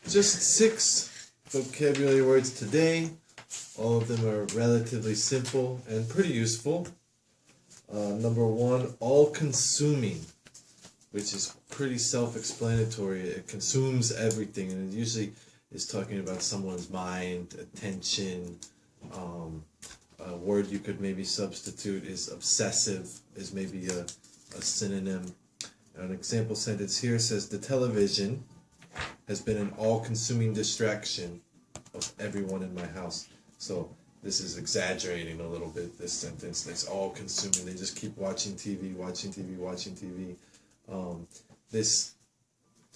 Just 6 vocabulary words today. All of them are relatively simple and pretty useful. Number 1, all-consuming, which is pretty self-explanatory. It consumes everything, and it usually is talking about someone's mind, attention. A word you could maybe substitute is obsessive, is maybe a synonym. An example sentence here says, the television has been an all-consuming distraction of everyone in my house. So this is exaggerating a little bit, this sentence. It's all-consuming. They just keep watching TV, watching TV, watching TV. This,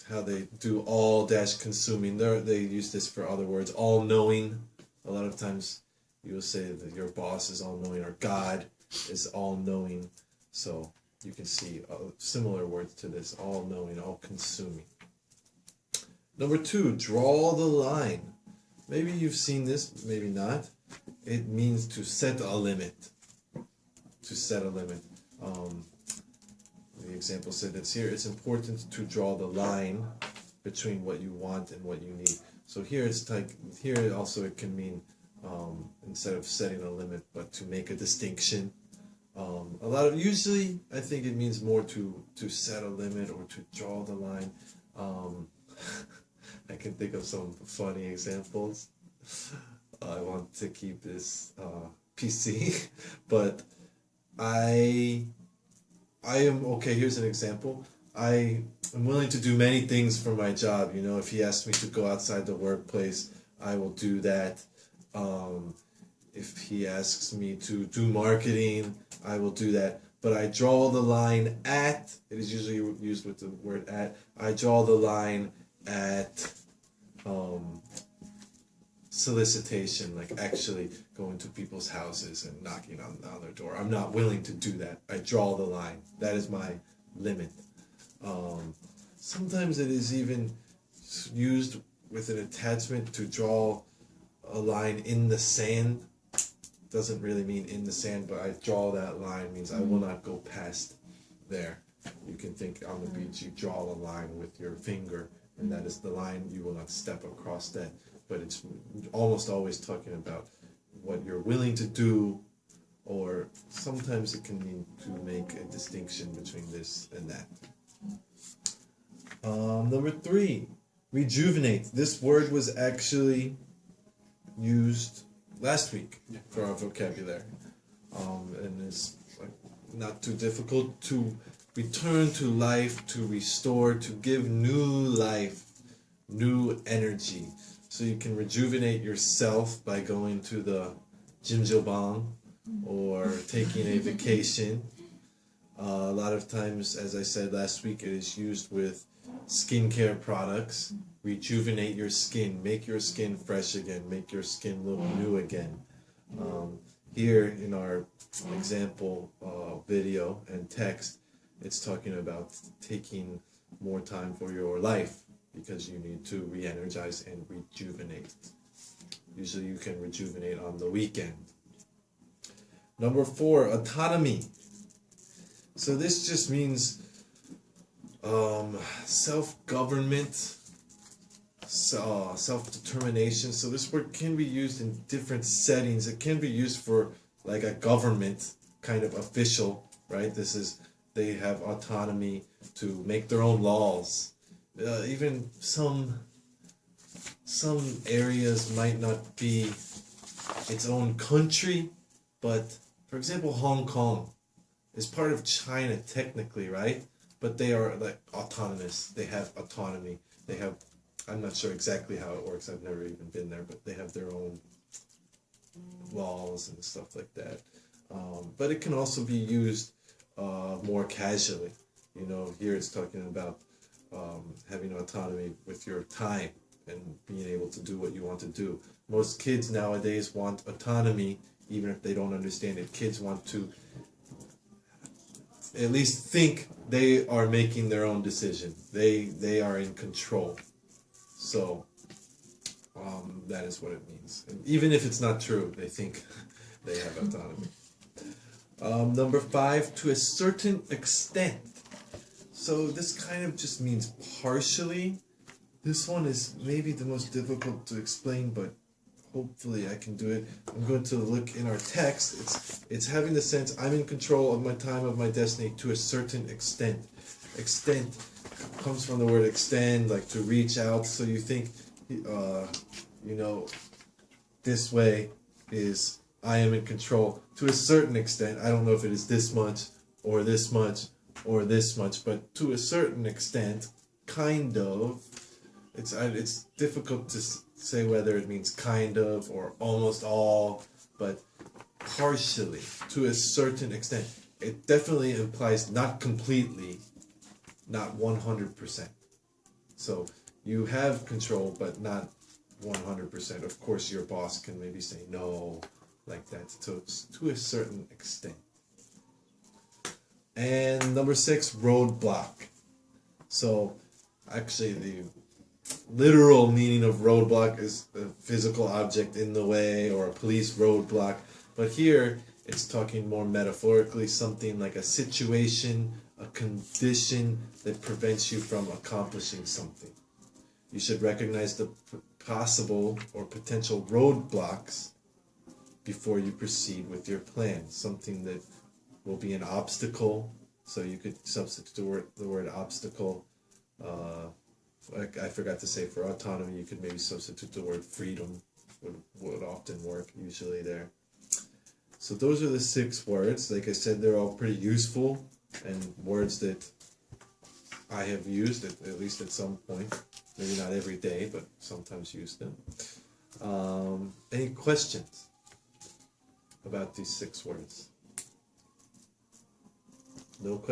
how they do all-consuming. They use this for other words. All-knowing. A lot of times you will say that your boss is all-knowing, or God is all-knowing. So you can see similar words to this, all-knowing, all-consuming. Number 2, draw the line. Maybe you've seen this, maybe not. It means to set a limit. To set a limit. The example sentence here, it's important to draw the line between what you want and what you need. So here it's like, here also it can mean, instead of setting a limit, but to make a distinction. Usually I think it means more to set a limit or to draw the line. I can think of some funny examples. I want to keep this PC, but I am, okay, here's an example. I am willing to do many things for my job. You know, if he asks me to go outside the workplace, I will do that. If he asks me to do marketing, I will do that. But I draw the line at, it is usually used with the word at, I draw the line at solicitation, like actually going to people's houses and knocking on their door. I'm not willing to do that. I draw the line. That is my limit. Sometimes it is even used with an attachment to draw a line in the sand. Doesn't really mean in the sand, but I draw that line means I will not go past there. You can think on the beach, you draw a line with your finger, and that is the line. You will not step across that. But it's almost always talking about what you're willing to do, or sometimes it can mean to make a distinction between this and that. Number 3, rejuvenate. This word was actually used last week for our vocabulary, and it's like not too difficult. To return to life, to restore, to give new life, new energy. So you can rejuvenate yourself by going to the jjimjilbang or taking a vacation. A lot of times, as I said last week, it is used with skincare products. Rejuvenate your skin, make your skin fresh again, make your skin look new again. Here in our example video and text, it's talking about taking more time for your life because you need to re-energize and rejuvenate. Usually you can rejuvenate on the weekend. Number 4, autonomy. So this just means self-government, self-determination. So this word can be used in different settings. It can be used for like a government kind of official, right? They have autonomy to make their own laws. Even some areas might not be its own country, but for example, Hong Kong is part of China technically, right? But they are like autonomous. They have autonomy. They have, I'm not sure exactly how it works. I've never even been there, but they have their own laws and stuff like that. But it can also be used more casually. You know, here it's talking about having autonomy with your time and being able to do what you want to do. Most kids nowadays want autonomy, even if they don't understand it. Kids want to at least think they are making their own decision. They are in control. So that is what it means. And even if it's not true, they think they have autonomy. Number 5, to a certain extent. So this kind of just means partially. This one is maybe the most difficult to explain, but hopefully I can do it. I'm going to look in our text. It's having the sense I'm in control of my time, of my destiny to a certain extent. Extent comes from the word extend, like to reach out. So you think, this way is I am in control to a certain extent. I don't know if it is this much or this much or this much, but to a certain extent, kind of. It's difficult to say whether it means kind of or almost all, but partially, to a certain extent. It definitely implies not completely, not 100%. So you have control, but not 100%. Of course, your boss can maybe say no, like that, to a certain extent. And number 6, roadblock. So actually the literal meaning of roadblock is a physical object in the way or a police roadblock. But here it's talking more metaphorically, something like a situation, a condition that prevents you from accomplishing something. You should recognize the possible or potential roadblocks before you proceed with your plan. Something that will be an obstacle. So you could substitute the word obstacle. I forgot to say for autonomy, you could maybe substitute the word freedom. Would often work usually there. So those are the 6 words. Like I said, they're all pretty useful and words that I have used at least at some point. Maybe not every day, but sometimes use them. Any questions about these 6 words? No questions.